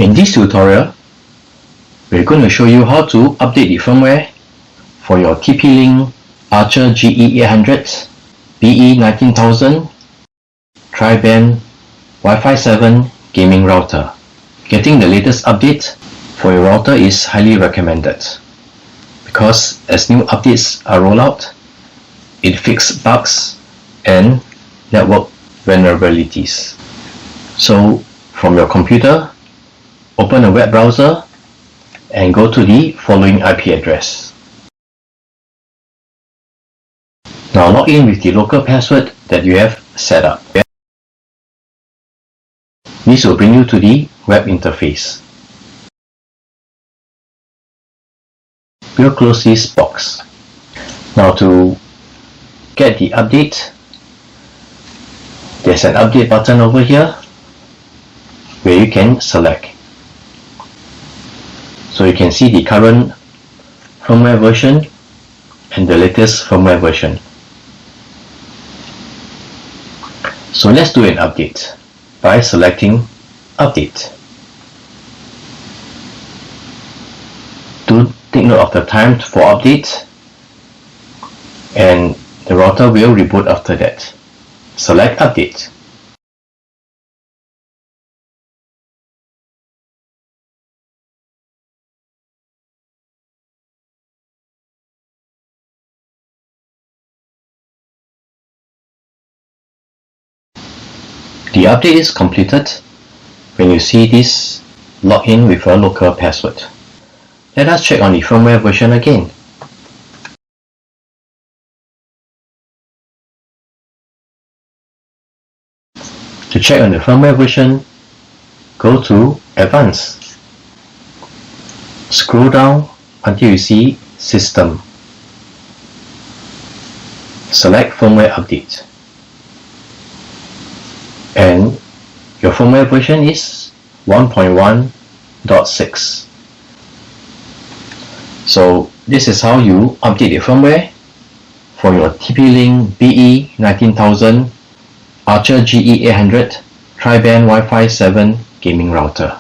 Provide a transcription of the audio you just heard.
In this tutorial, we're going to show you how to update the firmware for your TP-Link Archer GE800 BE19000 tri-band Wi-Fi 7 gaming router. Getting the latest update for your router is highly recommended because as new updates are rolled out, it fixes bugs and network vulnerabilities. So from your computer, open a web browser and go to the following IP address. Now log in with the local password that you have set up. This will bring you to the web interface. We'll close this box. Now to get the update, there's an update button over here where you can select. So you can see the current firmware version and the latest firmware version. So let's do an update by selecting Update. Do take note of the time for update, and the router will reboot after that. Select Update. The update is completed when you see this login with a local password. Let us check on the firmware version again. To check on the firmware version, go to Advanced. Scroll down until you see System. Select Firmware Update. And your firmware version is 1.1.6. So this is how you update the firmware for your TP-Link BE19000 Archer GE800 tri-band Wi-Fi 7 gaming router.